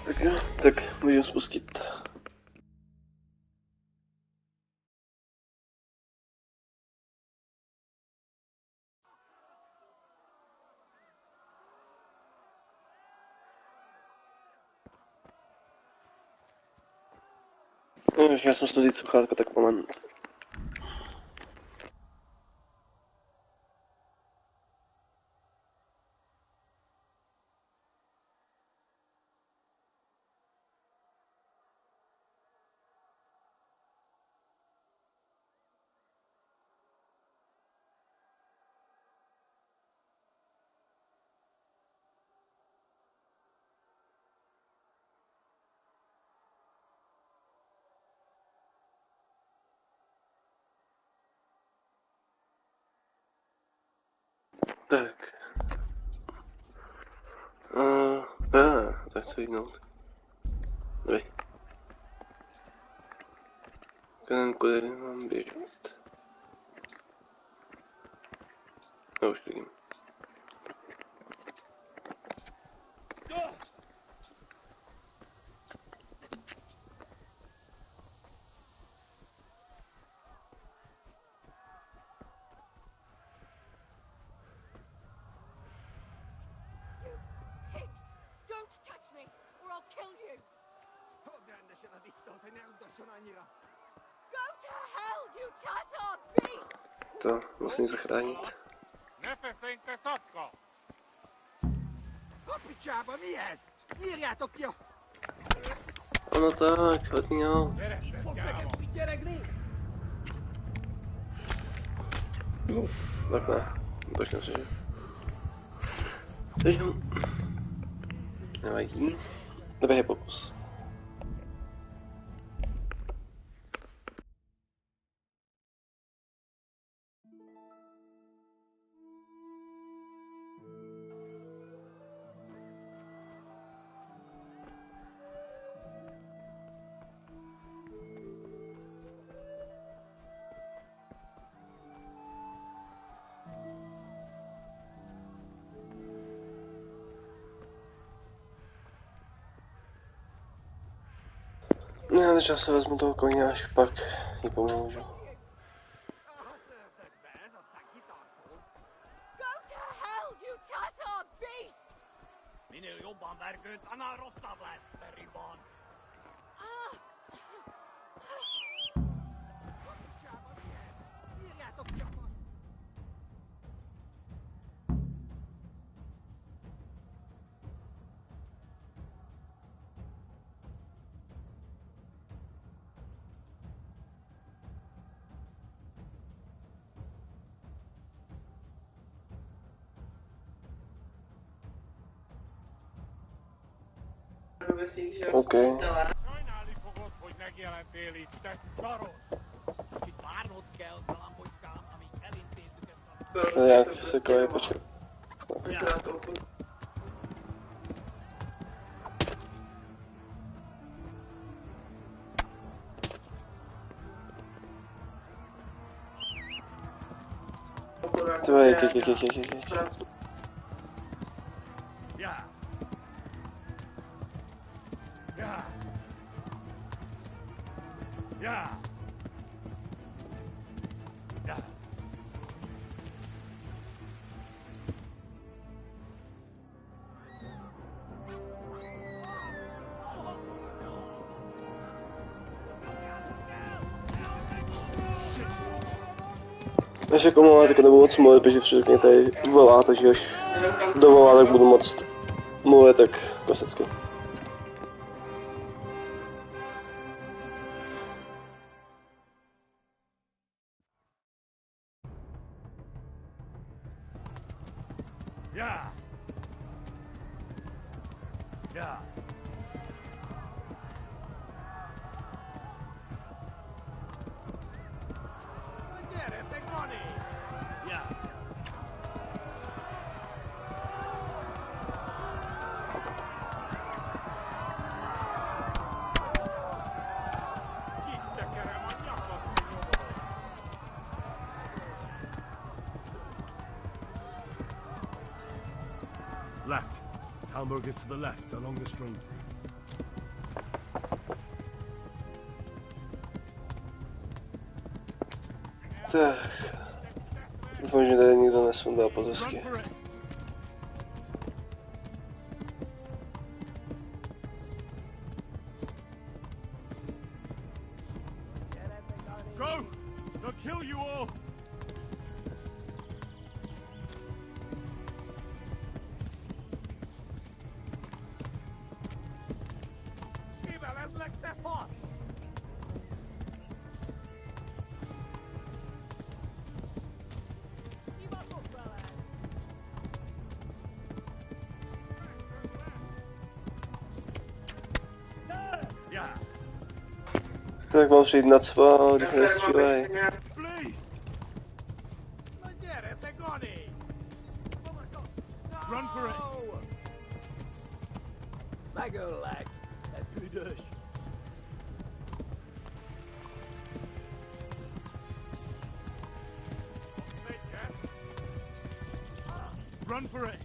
Tak jo, tak můžeme spustit. No, já jsem si vzít sluchátka, tak moment. Tak. Tak co jít. Dobrý. Kudy mám běžet? Já už klidím. To musím zachránit. Ono tak, letní aut. Tak ne, to už nepřežiju. Takže nevadí. Dobrý je pokus. Ne, takže já se vezmu toho koně, až pak jí pomůžu. OK. Jak se koje, počkat. Jak. Než jako mám tak nebudu moc mluvit, protože předtím tady volá, takže až dovolá, tak budu moc mluvit tak klasicky. Left. Hamburg is to the left, along the stream. Tak. Doufám, že tady nikdo nesundá podesky. Go! They'll kill you all! Tak mám přijít na cva, když nestřílej. Run for it! Run for it!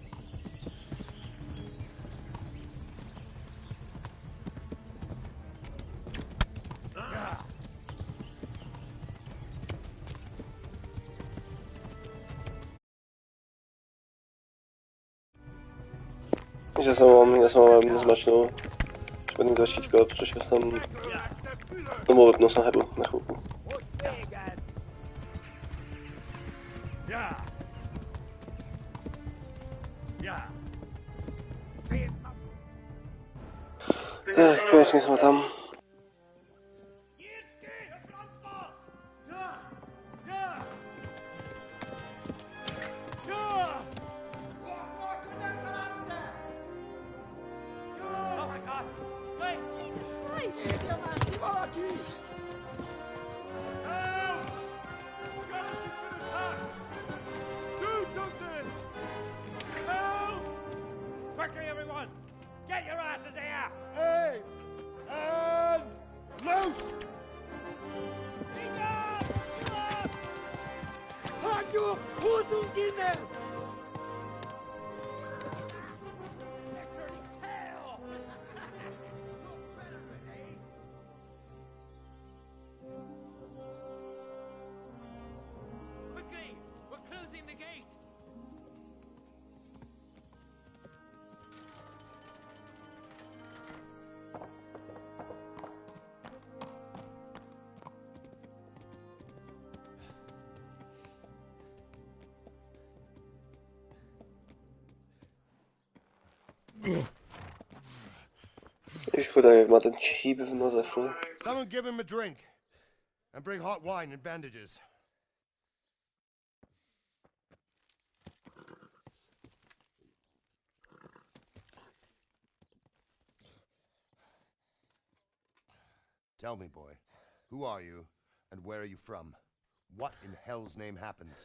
Já jsem mám zmačnou špatný tlačítko, protože jsem tomu vypnul jsem hebu na chvilku. Tak, konečně jsme tam. Škoda, jak má ten číp v noze, fuj. Someone give him a drink. And bring hot wine and bandages. Tell me, boy, who are you and where are you from? What in hell's name happened?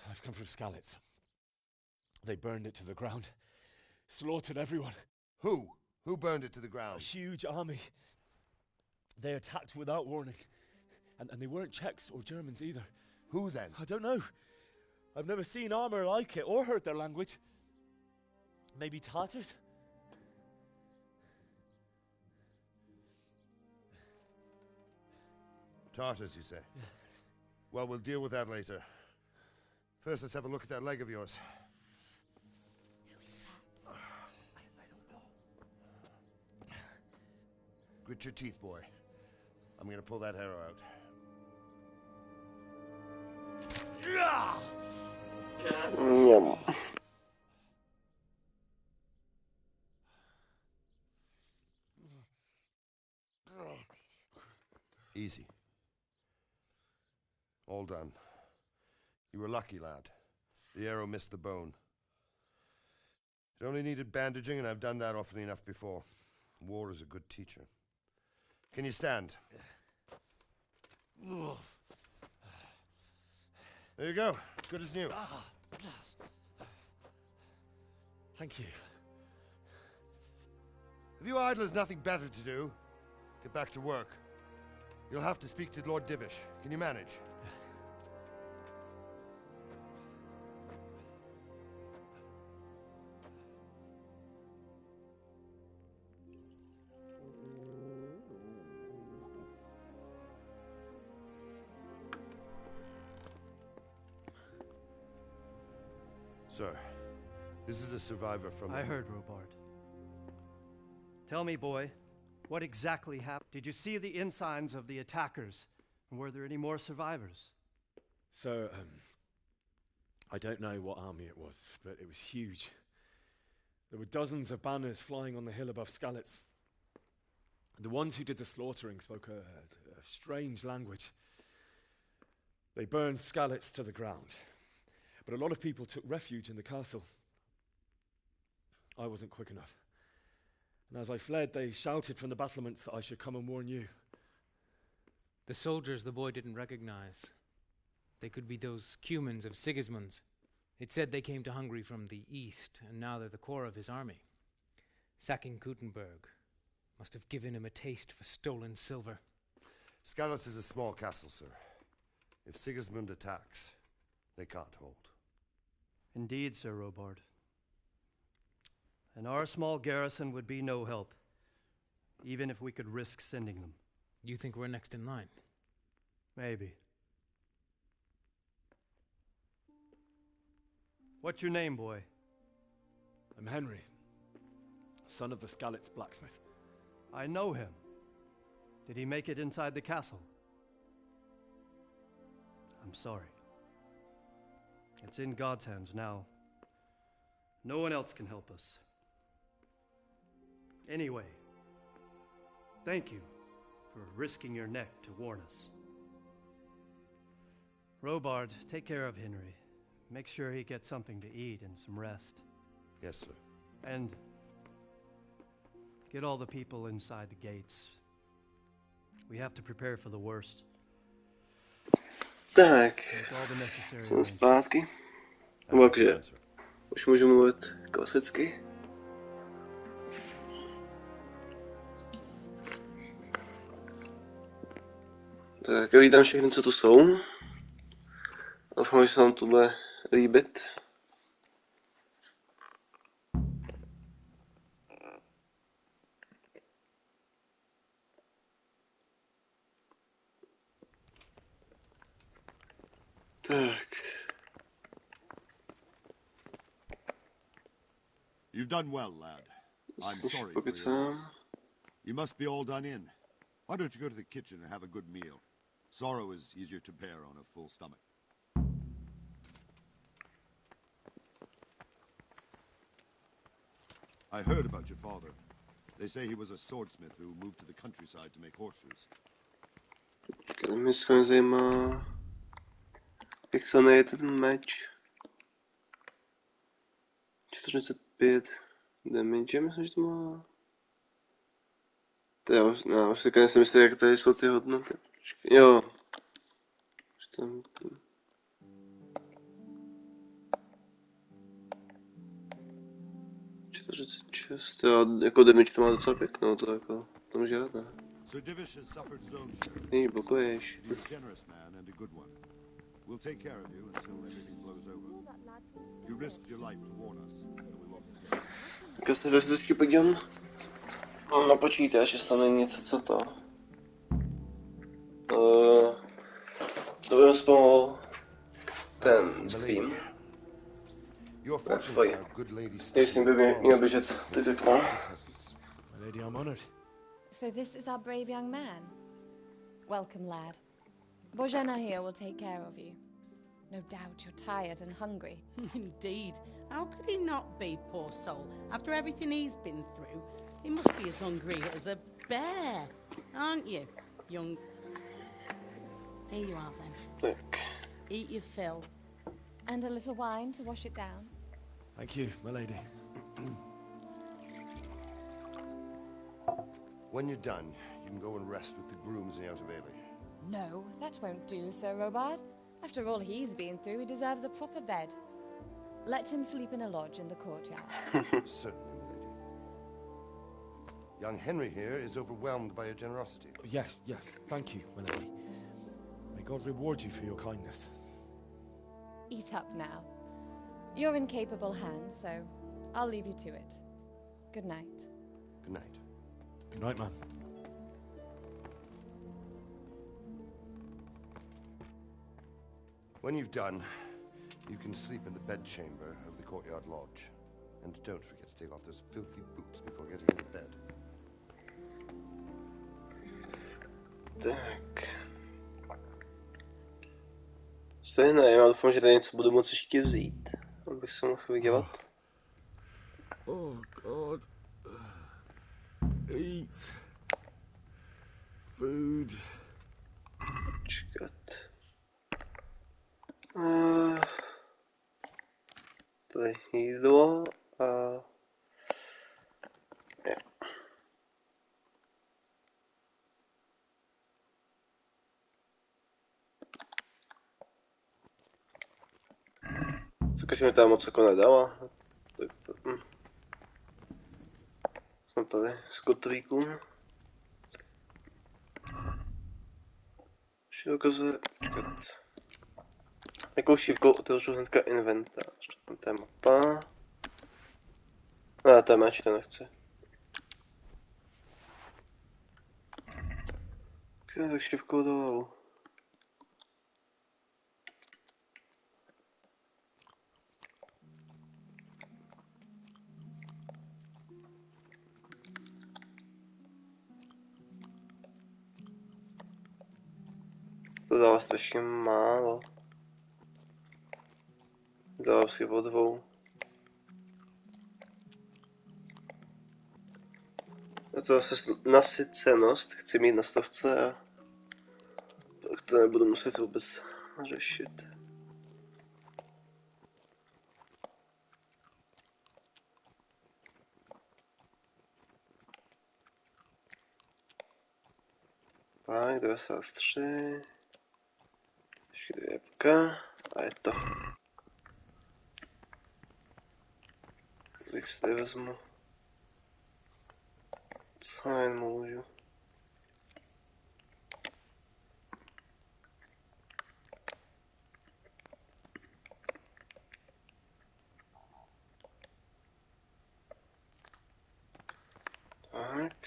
I've come from Skalitz. They burned it to the ground. Slaughtered everyone. Who? Who burned it to the ground? A huge army. They attacked without warning. And they weren't Czechs or Germans either. Who then? I don't know. I've never seen armor like it or heard their language. Maybe Tatars? Tartars, you say? Yeah. Well, we'll deal with that later. First, let's have a look at that leg of yours. Grit your teeth, boy. I'm gonna pull that arrow out. Yum. Easy. All done. You were lucky, lad. The arrow missed the bone. It only needed bandaging, and I've done that often enough before. War is a good teacher. Can you stand? There you go. As good as new. Thank you. Have you idlers nothing better to do? Get back to work. You'll have to speak to Lord Divish. Can you manage? Sir, this is a survivor from... I heard, Robard. Tell me, boy, what exactly happened? Did you see the ensigns of the attackers? And were there any more survivors? So, I don't know what army it was, but it was huge. There were dozens of banners flying on the hill above Skalitz. The ones who did the slaughtering spoke a strange language. They burned Skalitz to the ground, but a lot of people took refuge in the castle. I wasn't quick enough. And as I fled, they shouted from the battlements that I should come and warn you. The soldiers the boy didn't recognize. They could be those Cumans of Sigismund's. It said they came to Hungary from the east, and now they're the core of his army. Sacking Gutenberg must have given him a taste for stolen silver. Skalitz is a small castle, sir. If Sigismund attacks, they can't hold. Indeed, Sir Robard. And our small garrison would be no help, even if we could risk sending them. You think we're next in line? Maybe. What's your name, boy? I'm Henry, son of the Skalitz blacksmith. I know him. Did he make it inside the castle? I'm sorry. It's in God's hands now. No one else can help us. Anyway, thank you for risking your neck to warn us. Robard, take care of Henry. Make sure he gets something to eat and some rest. Yes, sir. And get all the people inside the gates. We have to prepare for the worst. Tak, Make all the necessary jsem arrangements. zpátky. Takže už můžu mluvit klasicky. Tak já vítám všechny, co tu jsou. Doufám, že se vám to bude líbit. Tak. You've done well, lad. I'm sorry for your loss. You must be all done in. Why don't you go to the kitchen and have a good meal? Sorrow is easier to bear on a full stomach. I heard about your father. They say he was a swordsmith who moved to the countryside to make horseshoes. Mě se zajímá, jak se neje ten meč. 45 damage, myslím, že to má. To já už, no, už teďka nejsem jistý, jak tady jsou ty hodnoty. Jo. Tam. 46, jo, jako damage to má docela pěknou, to jako, to může jít, ne? Není pokoješ. We'll take care of you until everything blows over. You risked your life to warn us, and we won't forget. Tak já se trošku podívám na počítač, jestli tam není něco, co to. Co budeme spolu ten stream. Tvoji. Jestli by měl běžet teď okna. Lady, I'm honored. So this is our brave young man. Welcome, lad. Bojana here will take care of you. No doubt you're tired and hungry. Indeed. How could he not be, poor soul? After everything he's been through, he must be as hungry as a bear, aren't you, young... Here you are, then. Tak. Eat your fill. And a little wine to wash it down. Thank you, my lady. When you're done, you can go and rest with the grooms in the Outer Bailey. No, that won't do, Sir Robard. After all he's been through, he deserves a proper bed. Let him sleep in a lodge in the courtyard. Certainly, my lady. Young Henry here is overwhelmed by your generosity. Yes, thank you, my lady. May God reward you for your kindness. Eat up now. You're in capable hands, so I'll leave you to it. Good night. Good night. Good night, man. When you've done, You can sleep in the bedchamber of the courtyard lodge. And don't forget to take off those filthy boots before getting into bed. Tak. Stejné, já doufám, že tady něco budu moci ještě vzít, abych se mohl vydělat. Oh God. Eat. Food. Čekat. Tady jídlo a... Je. Co když mi tam moc jako nedala, tak to... Jsem tady z kotlíků. Ještě dokazuje... Čekat. Jakou šívkou otevřu hnedka inventář. To je mapa. Ne, to je meč, to nechci. Ok, tak šívkou dolů. To dává strašně málo. Dává si o 2. A to zase nasycenost chci mít na 100 a tak to nebudu muset vůbec řešit. Tak, 93. Ještě 2 a je to. Tak si tady vezmu. Co jen můžu. Tak.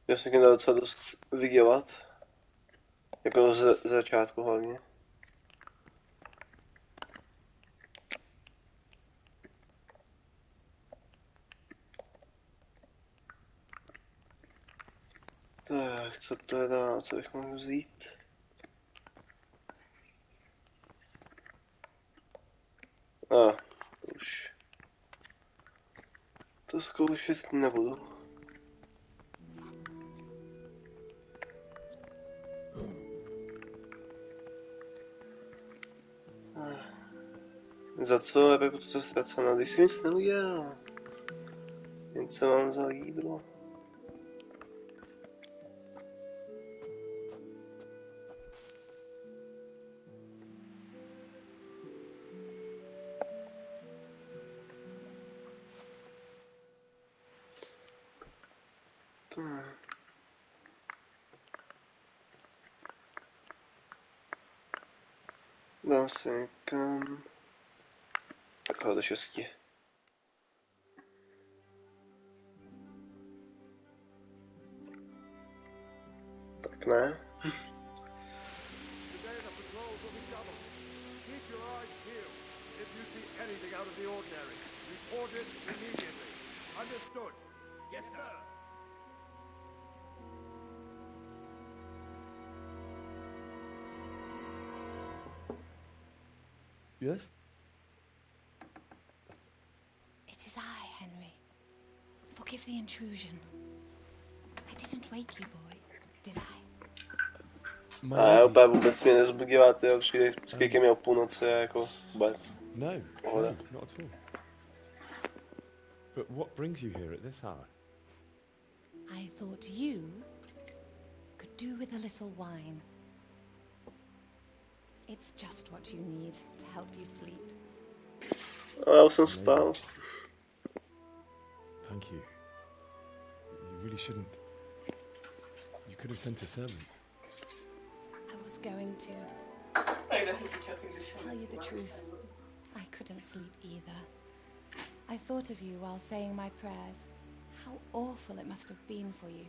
Já jsem dal docela dost vydělat. Jako z začátku hlavně. Tak, co to je dál, co bych mohl vzít? Už. To zkoušet nebudu. Za co? Já bych to ztracená, když jsem nic neudělal. Jen se mám za jídlo. Dám se někam. Takhle do 6. Tak ne. Yes? It is I, Henry. Forgive the intrusion. I didn't wake you, boy, did I? A úplně vůbec mě nezbudíváte, jo, přijde s kejkem o půlnoci jako vůbec. No, not at all. But what brings you here at this hour? I thought you could do with a little wine. It's just what you need to help you sleep. A já už jsem spal. Thank you. You really shouldn't. You could have sent a servant. I was going to tell you the truth. I couldn't sleep either. I thought of you while saying my prayers. How awful it must have been for you.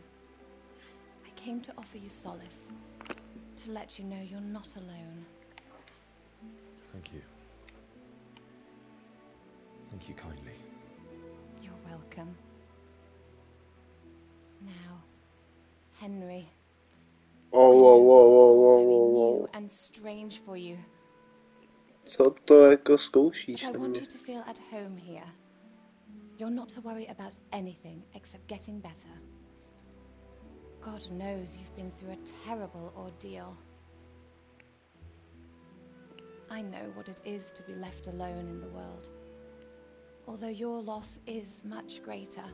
I came to offer you solace. to let you know you're not alone. Thank you. Thank you kindly. You're welcome. Now, Henry. Wow. And strange for you. Co to jako zkoušíš I na want mě? you to feel at home here. You're not to worry about anything except getting better. God knows you've been through a terrible ordeal. I know what it is to be left alone in the world. Although your loss is much greater.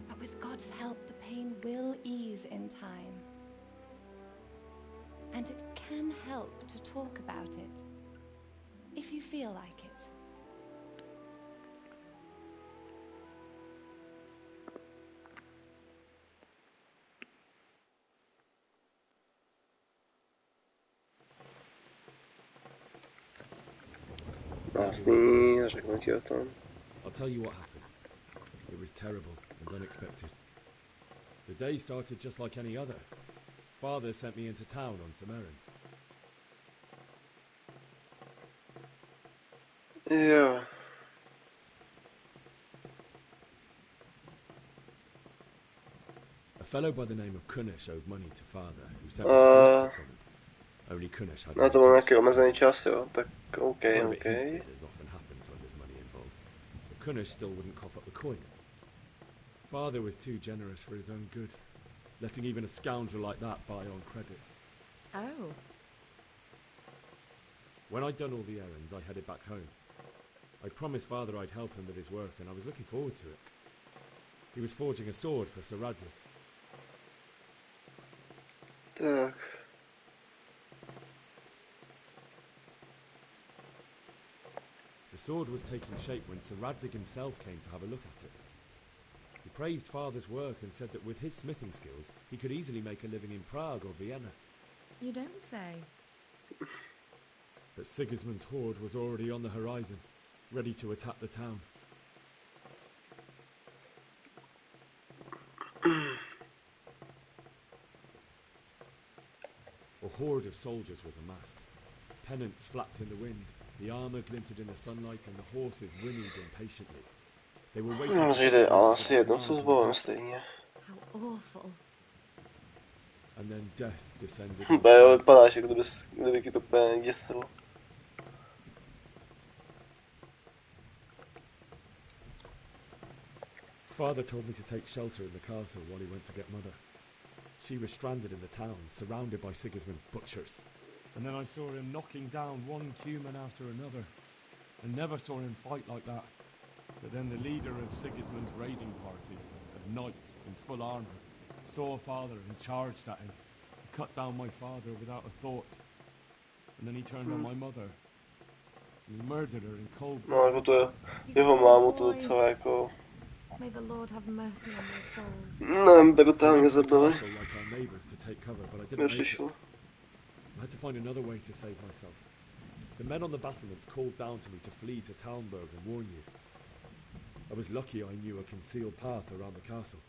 But with God's help, the pain will ease in time. And it can help to talk about it, if you feel like it. Krásný, řeknu ti o tom. I'll tell you what happened. It was terrible and unexpected. The day started just like any other. Father sent me into town on some errands. Jo. A fellow by the name of Kunish owed money to Father, who sent me to collect it from him. Only Kunish had Na to mám nějaký omezený čas, jo, tak OK. As often happens when there's money involved. But Kunish still wouldn't cough up the coin. Father was too generous for his own good, letting even a scoundrel like that buy on credit. Oh. When I'd done all the errands, I headed back home. I promised Father I'd help him with his work, and I was looking forward to it. He was forging a sword for Terezy. Tak. The sword was taking shape when Terezy himself came to have a look at it. He praised Father's work and said that with his smithing skills, he could easily make a living in Prague or Vienna. You don't say. But Sigismund's horde was already on the horizon, ready to attack the town. A horde of soldiers was amassed. Pennants flapped in the wind, the armour glinted in the sunlight, and the horses whinnied impatiently. They were waiting for How awful. And then death descended. Vypadáš, kdyby ti to úplně děsilo. Father told me to take shelter in the castle while he went to get Mother. She was stranded in the town, surrounded by Sigismund's butchers. And then I saw him knocking down one human after another. I never saw him fight like that. But then the leader of Sigismund's raiding party, a knight in full armour, saw Father and charged at him. He cut down my father without a thought. And then he turned on my mother. And he murdered her in cold blood. No, jako to je, jeho mámu to docela jako... May the Lord have mercy on their souls. Ne, brutálně zabili. Nepřišlo. I had to find another way to save myself. The men on the battlements called down to me to flee to Talmberg and warn you. I was lucky I knew a concealed path around the castle.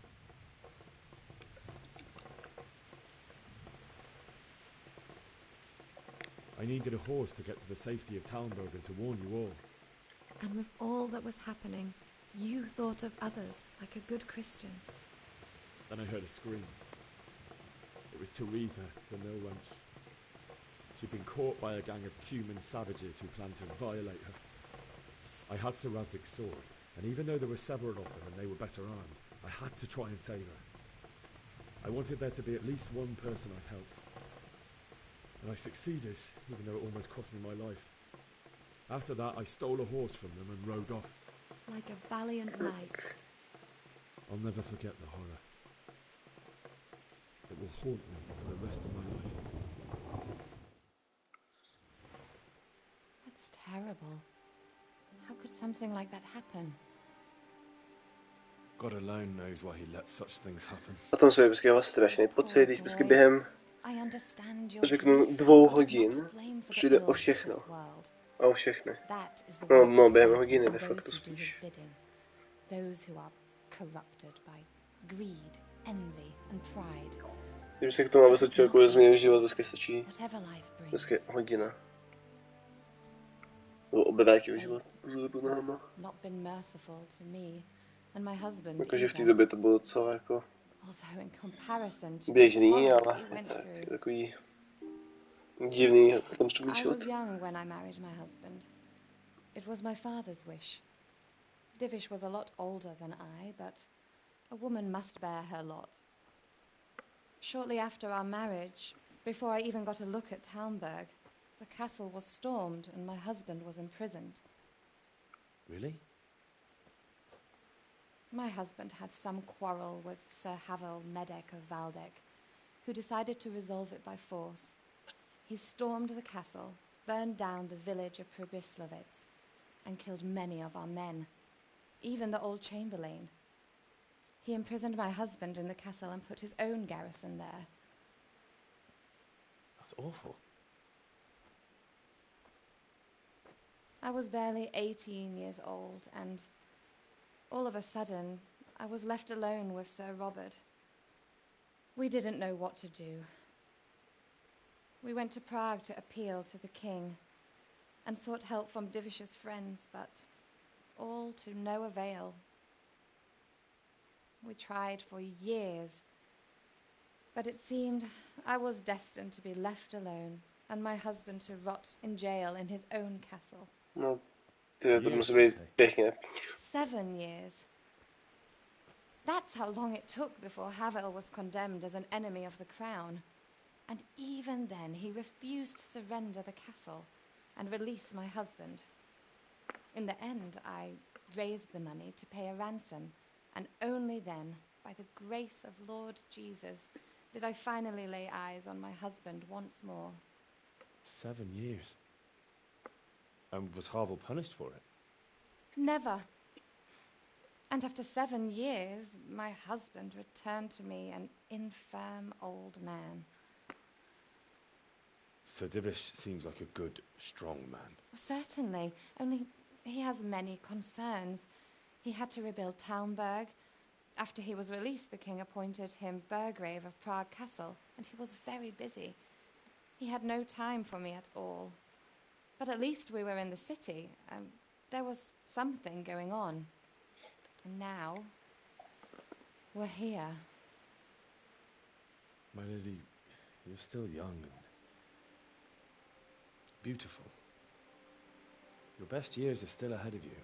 I needed a horse to get to the safety of Talmberg and to warn you all. And with all that was happening, you thought of others like a good Christian. Then I heard a scream. It was Teresa, the mill wench. She'd been caught by a gang of Cuman savages who planned to violate her. I had Terezy's sword, and even though there were several of them and they were better armed, I had to try and save her. I wanted there to be at least one person I'd helped. And I succeeded, even though it almost cost me my life. After that, I stole a horse from them and rode off. Like a valiant knight. I'll never forget the horror. It will haunt me for the rest of my life. That's terrible. How could something like that happen? God alone knows why he lets such things happen. A tam se vždycky vlastně strašný pocit, když vždycky během, řeknu, 2 hodin přijde o všechno. A o všechny. No, během hodiny de facto spíš. Those who are corrupted by greed, envy and pride, Kdyby se k tomu aby se člověku změnil život, vždycky stačí vždycky hodina. Nebo obrátil život pod nohama. Jakože v té době to bylo docela jako běžný, ale tak, takový divný o tom přemýšlet. It was my father's wish. Divish was a lot older than I, but a woman must bear her lot. Shortly after our marriage, before I even got a look at Talmberg, the castle was stormed and my husband was imprisoned. Really? My husband had some quarrel with Sir Havel Medek of Valdek, who decided to resolve it by force. He stormed the castle, burned down the village of Pribyslavitz, and killed many of our men, even the old chamberlain. He imprisoned my husband in the castle and put his own garrison there. That's awful. I was barely 18 years old, and all of a sudden, I was left alone with Sir Robert. We didn't know what to do. We went to Prague to appeal to the king and sought help from Divish's friends, but all to no avail. We tried for years, but it seemed I was destined to be left alone and my husband to rot in jail in his own castle. No, to musí být pěkně. 7 years. That's how long it took before Havel was condemned as an enemy of the crown. And even then, he refused to surrender the castle and release my husband. In the end, I raised the money to pay a ransom, and only then, by the grace of Lord Jesus, did I finally lay eyes on my husband once more. 7 years? And was Havel punished for it? Never. And after 7 years, my husband returned to me an infirm old man. Sir Divish seems like a good, strong man. Certainly, only he has many concerns. He had to rebuild Talmberg. After he was released, the king appointed him Burgrave of Prague Castle, and he was very busy. He had no time for me at all. But at least we were in the city, and there was something going on. And now, we're here. My lady, you're still young and beautiful. Your best years are still ahead of you.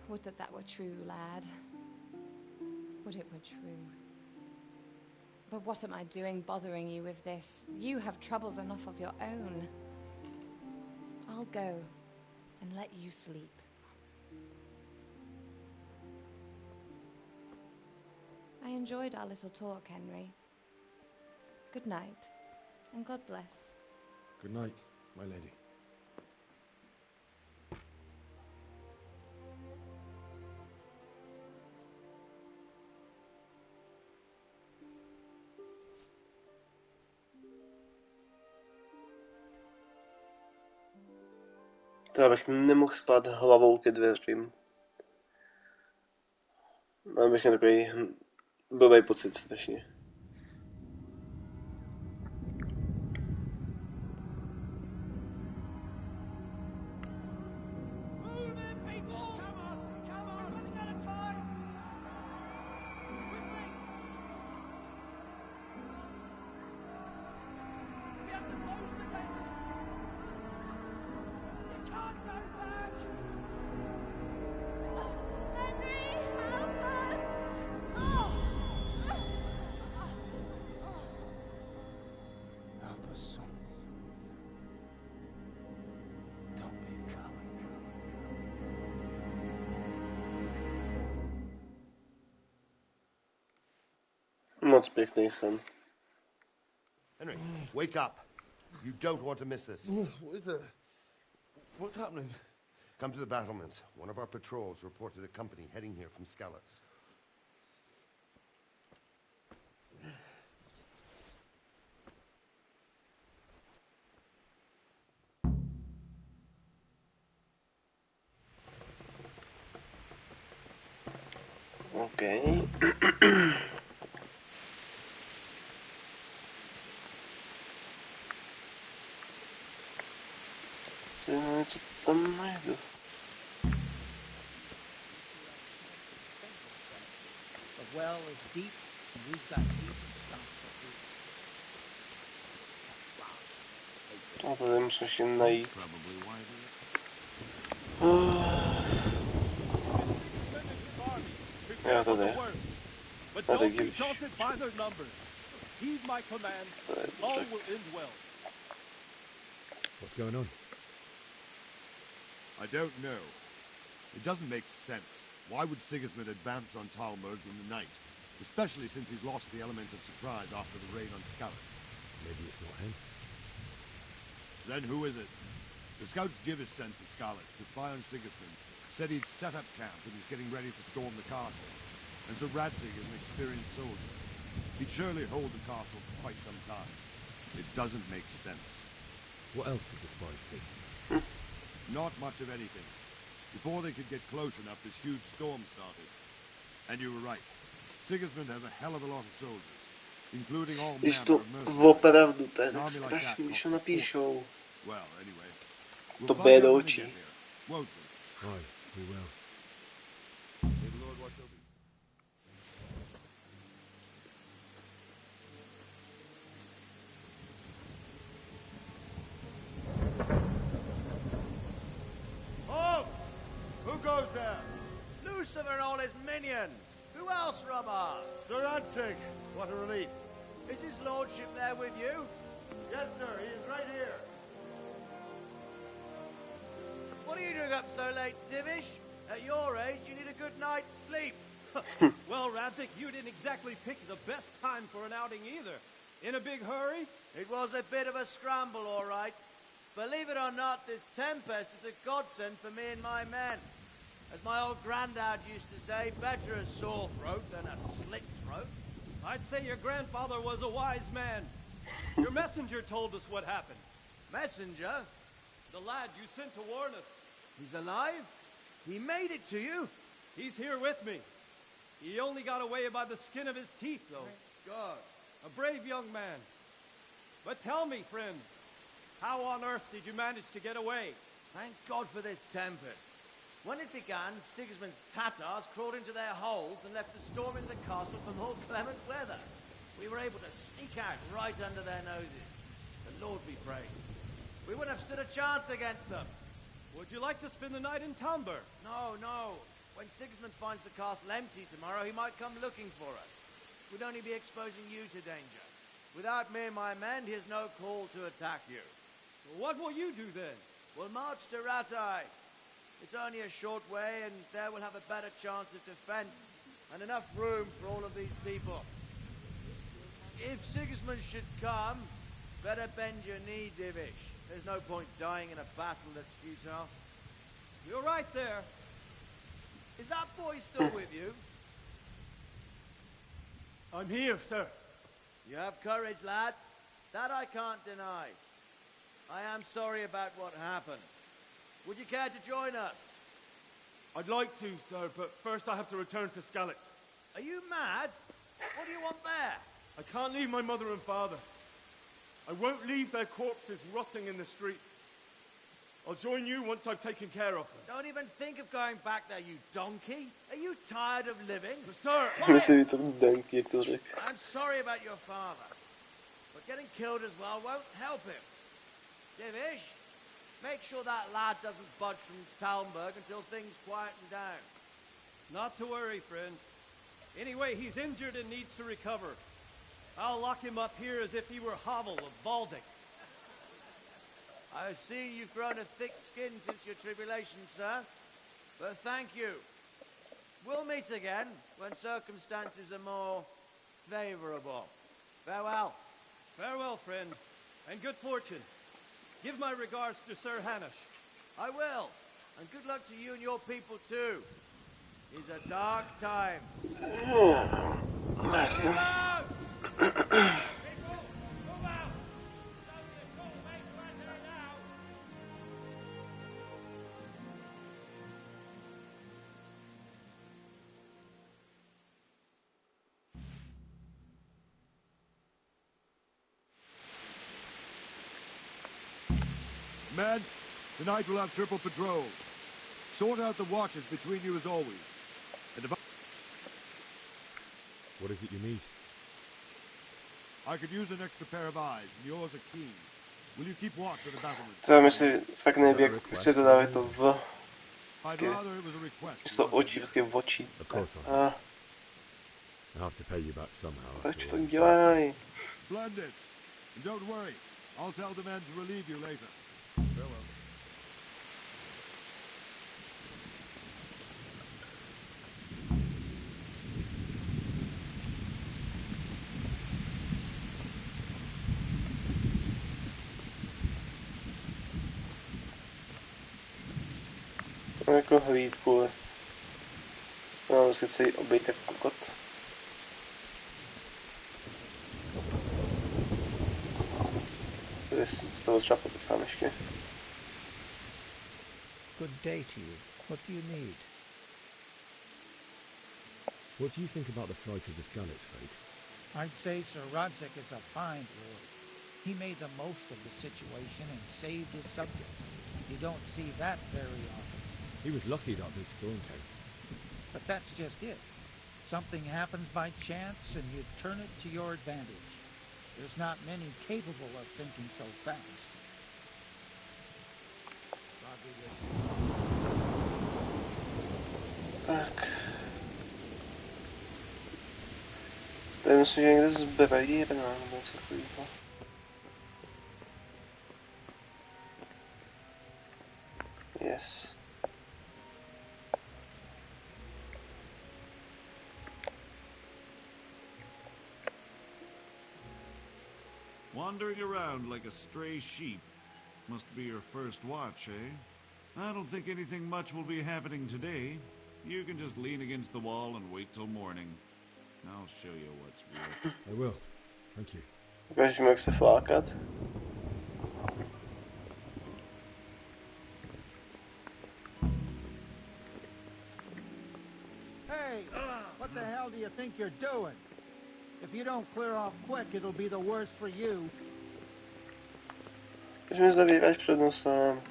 Would that were true, lad. Would it were true. But what am I doing bothering you with this? You have troubles enough of your own. I'll go and let you sleep. I enjoyed our little talk, Henry. Good night, and God bless. Good night, my lady. To abych nemohl spát hlavou ke dveřím. Abych měl takový blbý pocit strašně. Moc pěkný sen. Henry, wake up. You don't want to miss this. What is it? What's happening? Come to the battlements. One of our patrols reported a company heading here from Skalitz. Okay. tam najdu. The well is deep, and we've got decent stuff. A tady musím ještě najít. Jo, tady je. A tak je. What's going on? I don't know. It doesn't make sense. Why would Sigismund advance on Talmberg in the night? Especially since he's lost the element of surprise after the raid on Skalitz. Maybe it's not him. Then who is it? The scouts Jivish sent to Skalitz to spy on Sigismund said he'd set up camp and he's getting ready to storm the castle. And so Radzig is an experienced soldier. He'd surely hold the castle for quite some time. It doesn't make sense. What else did the spies see? Not much of anything. Before they could get close enough, this huge storm started. And you were right. Sigismund has a hell of a lot of soldiers, including all Když manner to of mercenaries. opravdu, to je An tak army like that strašný, když to costs napíšou. Well, anyway. To We'll B find do out when we očí. get there, won't we? Aye, we will. May the Lord watch over you. Halt! Who goes there? Lucifer and all his minions. Who else, Robert? Sir Radzig, what a relief. Is his lordship there with you? Yes, sir, he is right here. What are you doing up so late, Divish? At your age, you need a good night's sleep. Well, Radzig, you didn't exactly pick the best time for an outing either. In a big hurry? It was a bit of a scramble, all right. Believe it or not, this tempest is a godsend for me and my men. As my old granddad used to say, better a sore throat than a slit throat. I'd say your grandfather was a wise man. Your messenger told us what happened. Messenger? The lad you sent to warn us. He's alive? He made it to you? He's here with me. He only got away by the skin of his teeth, though. God. A brave young man. But tell me, friend, how on earth did you manage to get away? Thank God for this tempest. When it began, Sigismund's Tatars crawled into their holes and left a storm into the castle for more clement weather. We were able to sneak out right under their noses. The Lord be praised. We wouldn't have stood a chance against them. Would you like to spend the night in Talmberg? No, no. When Sigismund finds the castle empty tomorrow, he might come looking for us. We'd only be exposing you to danger. Without me and my men, he has no call to attack you. Well, what will you do then? We'll march to Ratai. It's only a short way, and there we'll have a better chance of defense and enough room for all of these people. If Sigismund should come, better bend your knee, Divish. There's no point dying in a battle that's futile. You're right there. Is that boy still with you? I'm here, sir. You have courage, lad. That I can't deny. I am sorry about what happened. Would you care to join us? I'd like to, sir, but first I have to return to Skalitz. Are you mad? What do you want there? I can't leave my mother and father. I won't leave their corpses rotting in the street. I'll join you once I've taken care of them. Don't even think of going back there, you donkey. Are you tired of living? Sir, I'm sorry about your father, but getting killed as well won't help him. Divish, make sure that lad doesn't budge from Talmberg until things quieten down. Not to worry, friend. Anyway, he's injured and needs to recover. I'll lock him up here as if he were Havel of Baldic. I see you've grown a thick skin since your tribulation, sir. But thank you. We'll meet again when circumstances are more favorable. Farewell. Farewell, friend, and good fortune. Give my regards to Sir Hanush. I will. And good luck to you and your people, too. These are dark times. Men, Tonight we'll have triple patrol. Sort out the watches between you as always. And if What is it you need? I could use an extra pair of eyes, and yours are keen. Will you keep watch at the battlement? Třeba myslím, fakt nejde, jak chcete dávat to v. I'd rather it was a request. Místo očí, prostě v očí. A I'll have to pay you back somehow. proč to dělají? Splendid. And don't worry. I'll tell the men to relieve you later. Farewell. Jako hlídku. No, si chci obejít jako kokot. Z toho třeba popicám ještě. Good day to you. What do you need? What do you think about the flight of the Skalitz, Fate? I'd say Sir Rodzik is a fine lord. He made the most of the situation and saved his subjects. You don't see that very often. He was lucky that big storm came. But that's just it. Something happens by chance and you turn it to your advantage. There's not many capable of thinking so fast. Tak. Já myslím, že někde zberají jedna nebo něco takového. Yes. Wandering around like a stray sheep. Must be your first watch, eh? I don't think anything much will be happening today. You can just lean against the wall and wait till morning. I'll show you what's real. I will. Thank you. Ukážeš mi, jak se flákat. Hey, what the hell do you think you're doing? If you don't clear off quick, it'll be the worse for you. Když mi zavíráš před nosem.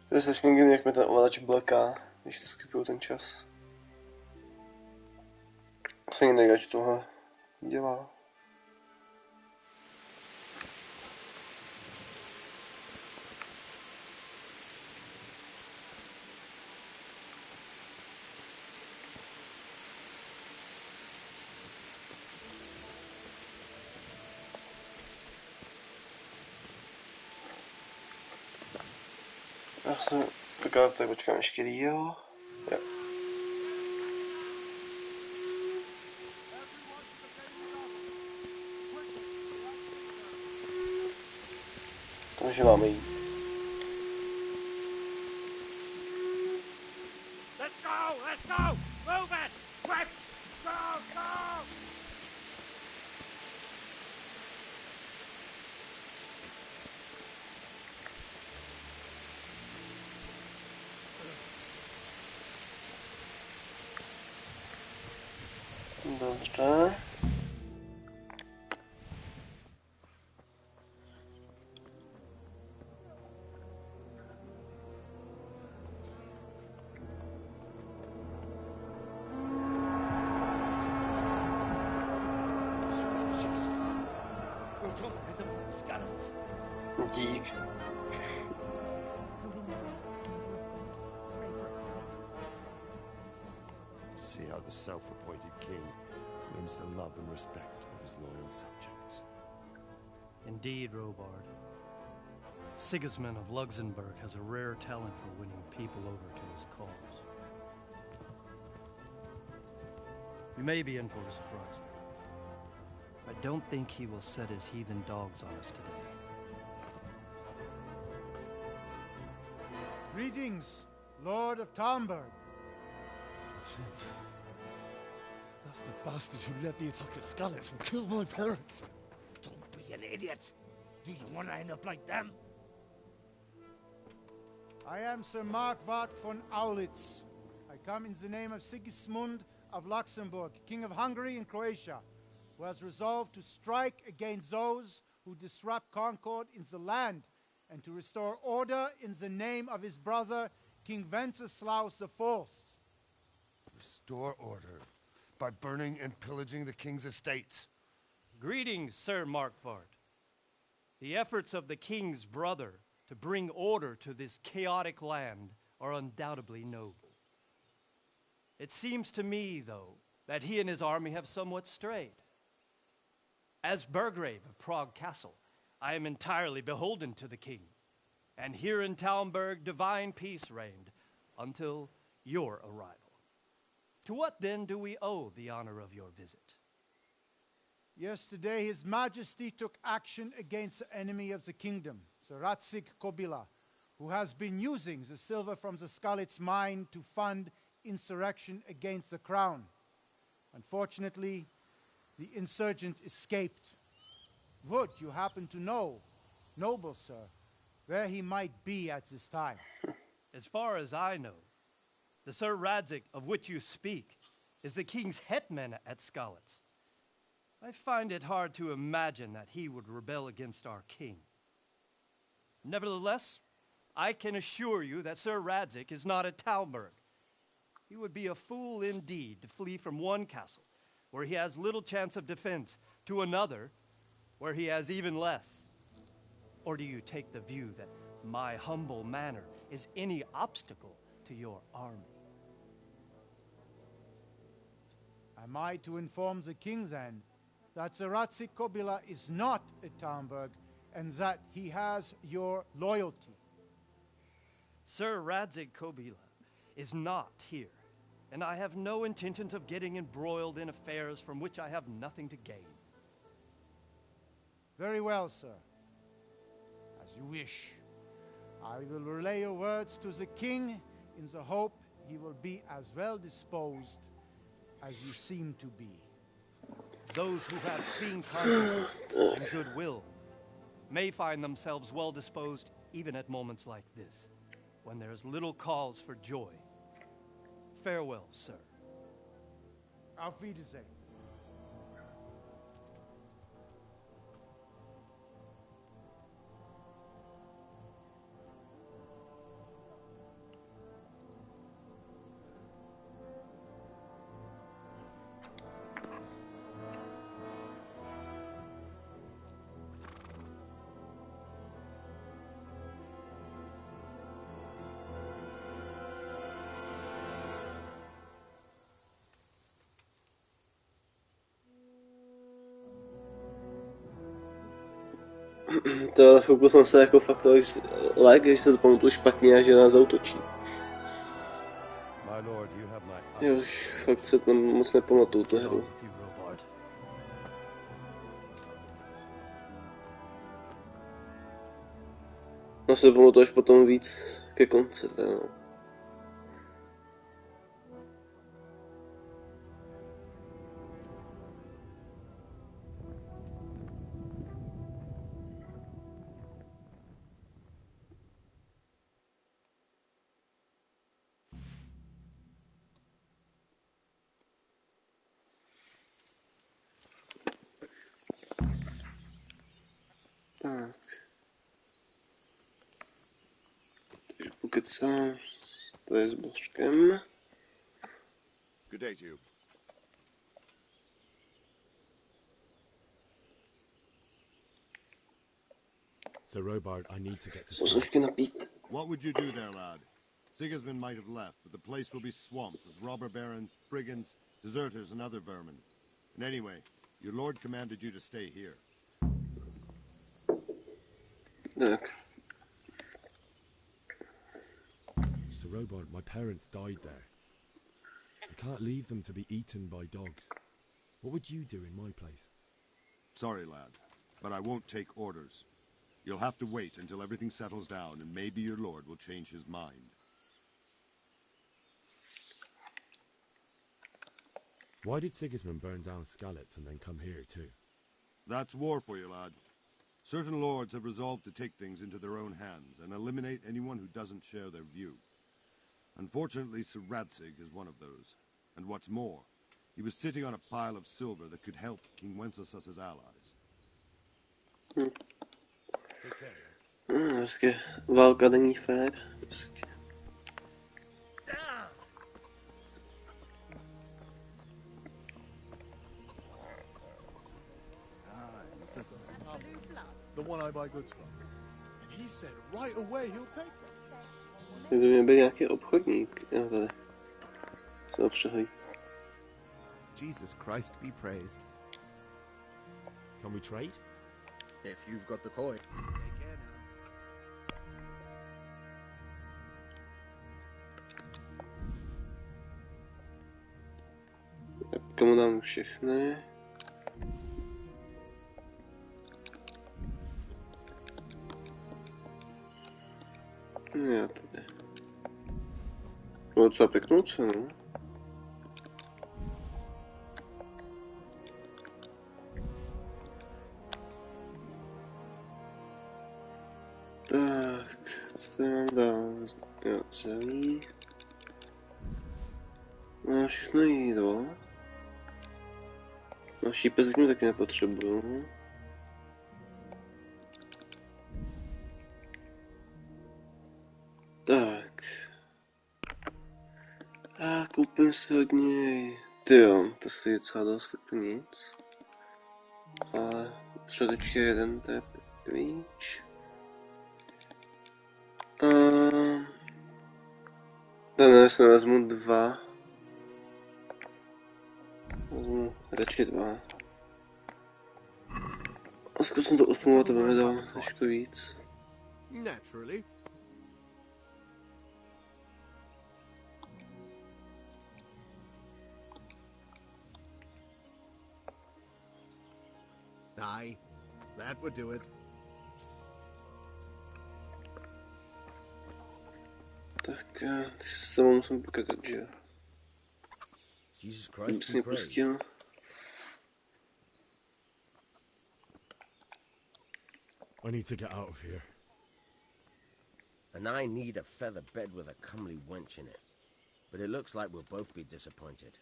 To je strašně divný, jak mi ten ovladač bleká, když to skipuju ten čas. Se nikdy nejde, že tohle dělá. Já jsem takhle tady počkám ještě jo. Takže máme jít. Let's go! Let's go! Move it! Quick! Go! Go! Dobře. Dík. See how the self-appointed king wins the love and respect of his loyal subjects. Indeed, Robard. Sigismund of Luxembourg has a rare talent for winning people over to his cause. We may be in for a surprise. I don't think he will set his heathen dogs on us today. Greetings, Lord of Talmberg. Shit. That's the bastard who led the attack at Scarlet's and killed my parents. Don't be an idiot. Do you want to end up like them? I am Sir Markwart von Aulitz. I come in the name of Sigismund of Luxembourg, King of Hungary and Croatia, who has resolved to strike against those who disrupt concord in the land and to restore order in the name of his brother, King Wenceslaus IV. Restore order by burning and pillaging the king's estates. Greetings, Sir Markwart. The efforts of the king's brother to bring order to this chaotic land are undoubtedly noble. It seems to me, though, that he and his army have somewhat strayed. As Burgrave of Prague Castle, I am entirely beholden to the king, and here in Talmberg divine peace reigned until your arrival. To what then do we owe the honor of your visit? Yesterday, His Majesty took action against the enemy of the kingdom, Sir Radzig Kobyla, who has been using the silver from the Skalitz mine to fund insurrection against the crown. Unfortunately, the insurgent escaped. Would you happen to know, noble sir, where he might be at this time? As far as I know, the Sir Radzig of which you speak is the king's hetman at Skalitz. I find it hard to imagine that he would rebel against our king. Nevertheless, I can assure you that Sir Radzig is not at Talmberg. He would be a fool indeed to flee from one castle, where he has little chance of defense, to another, where he has even less. Or do you take the view that my humble manner is any obstacle to your army? Am I to inform the king then that Sir Radzig Kobyla is not at Talmberg and that he has your loyalty? Sir Radzig Kobyla is not here, and I have no intentions of getting embroiled in affairs from which I have nothing to gain. Very well, sir. As you wish. I will relay your words to the king in the hope he will be as well disposed as you seem to be. Those who have clean consciences and goodwill may find themselves well disposed even at moments like this, when there is little cause for joy. Farewell, sir. Auf Wiedersehen. To chvilku jsem se jako fakt lag, že se to pamatuju špatně a že nás zautočí. Jo, už fakt se tam moc nepamatuju tu hru. No se to pamatuju až potom víc ke konci, teda no. Tak. Takže pokud se... To je s božkem. Good day to you. So, Robard, I need to get to What would you do there, lad? Sigismund might have left, but the place will be swamped with robber barons, brigands, deserters, and other vermin. And anyway, your lord commanded you to stay here. Tak. So, Robard, my parents died there. I can't leave them to be eaten by dogs. What would you do in my place? Sorry, lad, but I won't take orders. You'll have to wait until everything settles down, and maybe your lord will change his mind. Why did Sigismund burn down Skalitz and then come here too? That's war for you, lad. Certain lords have resolved to take things into their own hands and eliminate anyone who doesn't share their view. Unfortunately, Sir Radzig is one of those. And what's more, he was sitting on a pile of silver that could help King Wenceslaus's allies. Prostě válka není fér. Prostě. The one I buy goods from. And he said right away he'll take them. To by byl nějaký obchodník. Jo, tady. Se ho přehojit. Jesus Christ be praised. Can we trade? If you've got the coin. Take care now. Komu dám všechny? Já tady. No docela pěknou cenu. Tak, co tady mám dál? Jo, zelí. Mám všechno jídlo. No šípe zatím taky nepotřebuju. Tak. A koupím si hodně. Tyjo, to stojí docela dost, tak to nic. Ale předečky jeden, to je klíč. Dnes vezmu dva. Vezmu radši dva. A zkusím to uspomovat, aby mi dalo trošku víc. Naturally. Aye, that would do it. Tak, s tebou musím pokakat, že jo? Jesus Christ, mě pustil. I need to get out of here. And I need a feather bed with a comely wench in it. But it looks like we'll both be disappointed.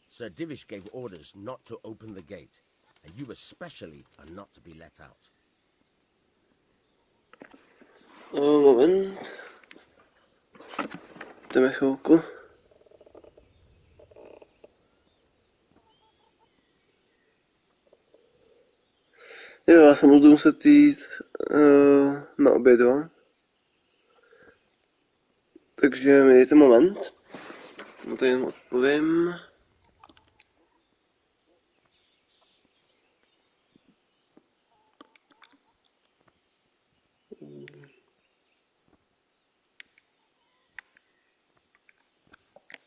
Sir Divish gave orders not to open the gate, and you especially are not to be let out. Moment. Jdeme chvilku. Jo, já se budu muset jít na obědva. Takže mi dejte moment. No to jen odpovím.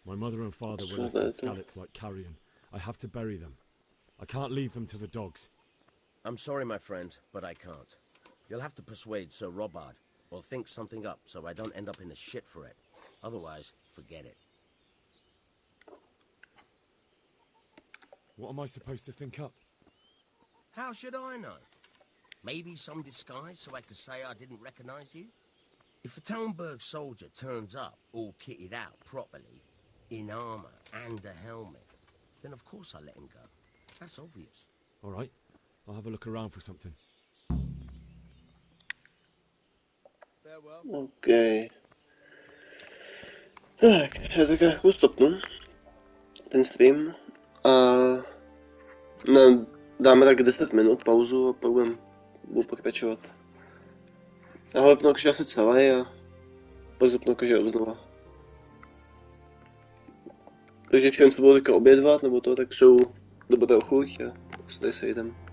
My mother and father were left in Skalitz like carrion. I have to bury them. I can't leave them to the dogs. I'm sorry, my friend, but I can't. You'll have to persuade Sir Robard, or think something up so I don't end up in the shit for it. Otherwise, forget it. What am I supposed to think up? How should I know? Maybe some disguise so I could say I didn't recognize you? If a Talmberg soldier turns up, all kitted out properly, in armor and a helmet, then of course I let him go. That's obvious. All right, I'll have a look around for something. OK. Tak, já tak jako stopnu ten stream a dáme tak 10 minut pauzu a pak budu pokračovat. Já ho vypnu jakože asi celé a pak zapnu jakože odznova. Takže všem, co budou teďka obědvat nebo to, tak přeju dobrou chuť a se tady sejdem.